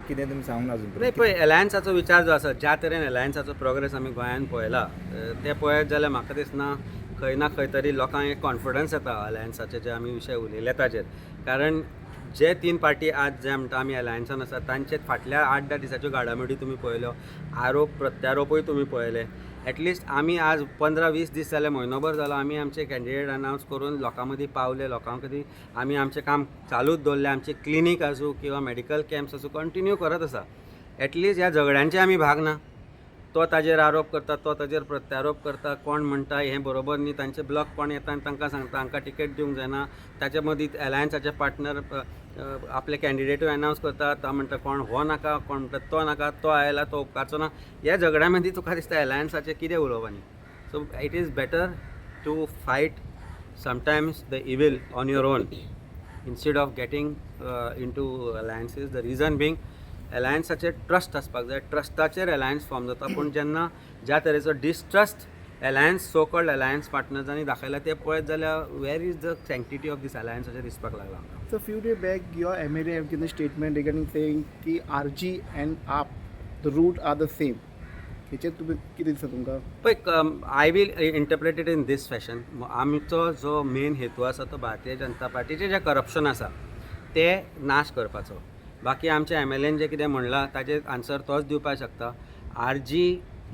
कितें तुमी सांगून अजून नाही पळय एलायन्साचो विचार जो आसा ज्या तरेन एलायन्साचो प्रोग्रेस आमी गोंयांत पळयला ते पळयत जाल्यार म्हाका दिसना खंय तरी लोकांक एक कॉन्फिडन्स येता एलायन्साचे जे आमी विशय उलयले ताचेर कारण जे 3 पार्टी आज जे म्हणटा आमी एलायन्सान आसा तांचे फाटल्या 8-10 दिसाच्यो घडामोडी तुमी पळयल्यो आरोप प्रत्यारोपूय तुमी पळयले एटलिस्ट आमी आज 15-20 दीस जाले म्हयनोभर जालो आमी आमचे कॅन्डिडेट अनावन्स करून लोकां मदीं पावले लोकां मदीं आमी आमचें काम चालूच दवरलें आमचे क्लिनीक आसूं किंवा मेडिकल कॅम्प्स आसूं कंटिन्यू करत आसा एटलिस्ट ह्या झगड्यांचे आमी भाग ना तो ताजेर आरोप करता तो ताजेर प्रत्यारोप करता कोण म्हणटा हें बरोबर न्ही तांचे ब्लॉक कोण येता आनी तांकां सांगता हांकां टिकेट दिवंक जायना ताचे मदीं एलायन्साचे पार्टनर आपले कॅन्डिडेटूय अनावन्स करता तो म्हणटा कोण हो नाका कोण म्हणटा तो नाका तो आयला तो उपकारचो ना ह्या झगड्या मदीं तुका दिसता एलायन्साचें कितें उलोवप so it is better to fight sometimes the evil on your own instead of getting into alliances. The reason being एलायन्साचेर ट्रस्ट आसपाक जाय ट्रस्टाचेर एलायन्स फॉर्म जाता पूण जेन्ना ज्या तरेचो distrust alliance so called alliance पार्टनर्सांनी दाखयला ते पळयत जाल्यार where is the sanctity of this एलायन्साचेर दिसपाक लागला आमकां So few days back, your MLA have given a statement regarding saying कि RG and AAP, the route are the same. हेचेर तुम्ही कितें दिसता तुमकां? पळय I will interpret it in this fashion आमचो जो मेन हेतू आसा तो भारतीय जनता पार्टीचें जें करप्शन आसा तें नाश करपाचो बाकी आमच्या एमएलएन जें कितें म्हणलां ताचेर आन्सर तोच दिवपाक शकता आरजी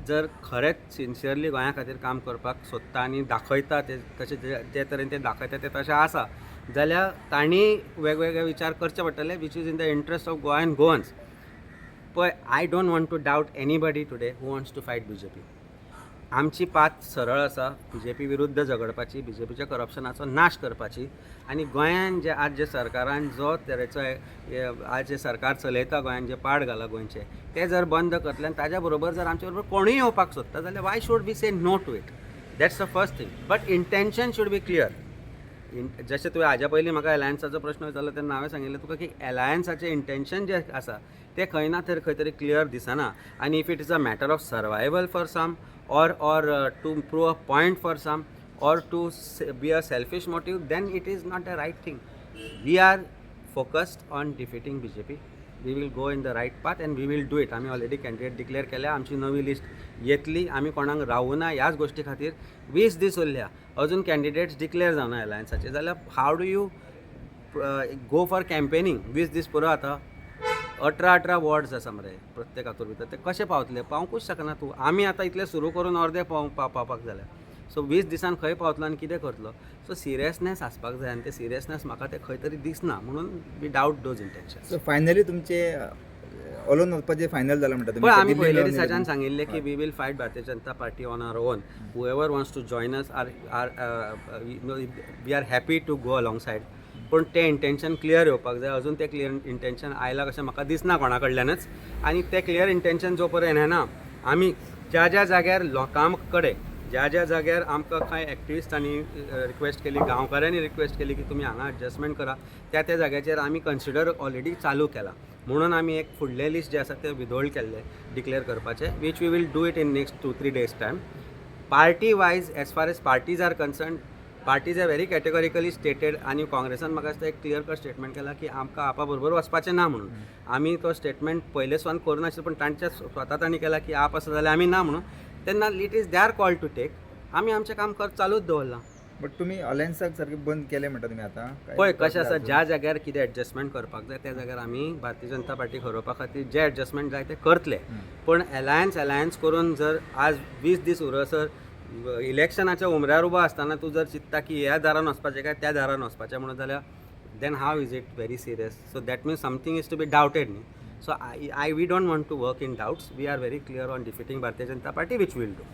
जर खरेंच सिन्सियरली गोंया खातीर काम करपाक सोदता आनी दाखयता ते तशें जे तरेन ते दाखयता ते तशें आसा जाल्यार तांणी वेगवेगळे विचार करचे पडटले which is in the interest of गोंयान गोवन्स पळय I don't want to doubt anybody today who wants to fight BJP आमची पात सरळ आसा बीजेपी विरुद्ध झगडपाची बीजेपीच्या करप्शनाचो नाश करपाची आनी गोंयान जे आज जे सरकारान जो तरेचो आज जे सरकार चलयता गोंयान जे पाड घाला गोंयचे ते जर बंद करतले आनी ताज्या बरोबर जर आमचे बरोबर कोणूय येवपाक सोदता जाल्यार why should be say no to it that's the first thing but intention should be clear जशें तुवें हाज्या पयलीं म्हाका एलायन्साचो प्रश्न विचारलो तेन्ना हांवें सांगिल्लें तुका की एलायन्साचें इंटेन्शन जें आसा तें खंय ना खंय तरी क्लियर दिसना आनी if it is a matter of survival for some or to prove a point for some or to be a selfish motive then it is not the right thing we are focused on defeating BJP we will go in the right path and we will do it आमी already candidate declare केल्या आमची नवी list येतली आमी कोणाक रावूना ह्याच गोश्टी खातीर 20 दीस उरल्या अजून कॅन्डिडेट्स डिक्लेअर जावना एलायन्साचे जाल्यार how do you go for campaigning 20 दीस पुरो आतां 18 वॉर्ड्स आसा मरे प्रत्येक हातूर भितर ते कशें पावतले पावंकूच शकना तूं आमी आतां इतलें सुरू करून अर्दे पावपाक जाल्या सो 20 दिसान खंय पावतलो आनी कितें करतलो सो सिरियसनेस आसपाक जाय आनी ते सिरियसनेस म्हाका ते खंय तरी दिसना म्हणून we doubt those intention so finally तुमचे ओलोवन वचपाचें फायनल जालां म्हणटा पळय आमी पयल्या दिसाच्यान सांगिल्लें की we will fight Bharatiya Janata Party on our own whoever wants to join us we are happy to go alongside पूण तें इंटेन्शन क्लियर येवपाक जाय अजून तें क्लियर इंटेन्शन आयलां कशें म्हाका दिसना कोणा कडल्यानच आनी तें क्लियर इंटेन्शन जो पर्यंत येना आमी ज्या ज्या जाग्यार लोकां कडेन ज्या जाग्यार आमकां कांय एक्टिविस्टांनी रिक्वेस्ट केली गांवकाऱ्यांनी रिक्वेस्ट केली की तुमी हांगा एडजस्टमेंट करा त्या जाग्याचेर आमी कन्सिडर ऑलरेडी चालू केला म्हणून आमी एक फुडले लिस्ट जे आसा ते विदोल्ड केल्ले डिक्लेअर करपाचे which we will do it in next 2-3 days time party wise as far as parties are concern parties are very categorically stated आनी काँग्रेसान म्हाका दिसता एक क्लियर कट स्टेटमेंट केला की आमकां आपा बरोबर वचपाचें ना म्हणून आमी तो स्टेटमेंट पयले सुद्दां करूं नाशिल्लो पूण तांच्या स्वता तांणी केला की आप आसा जाल्यार आमी ना म्हणून तेन्ना it is their call to take आमी आमचें काम चालूच दवरलां बट तुमी अलायन्साक सारकें बंद केलें म्हणटा तुमी आतां पळय कशें आसा ज्या जाग्यार कितें एडजस्टमेंट करपाक जाय त्या जाग्यार आमी भारतीय जनता पार्टी खरोवपा खातीर जे एडजस्टमेंट जाय ते करतले पूण एलायन्स करून जर आज 20 दीस उरसर इलेक्शनाच्या उमऱ्यार उबो आसतना तूं जर चिंतता की ह्या दारान वचपाचें काय त्या दारान वचपाचें म्हणून जाल्यार then how is it very serious so that means something is to be doubted न्ही so we don't want to work in doubts we are very clear on defeating Bharatiya Janata Party which will do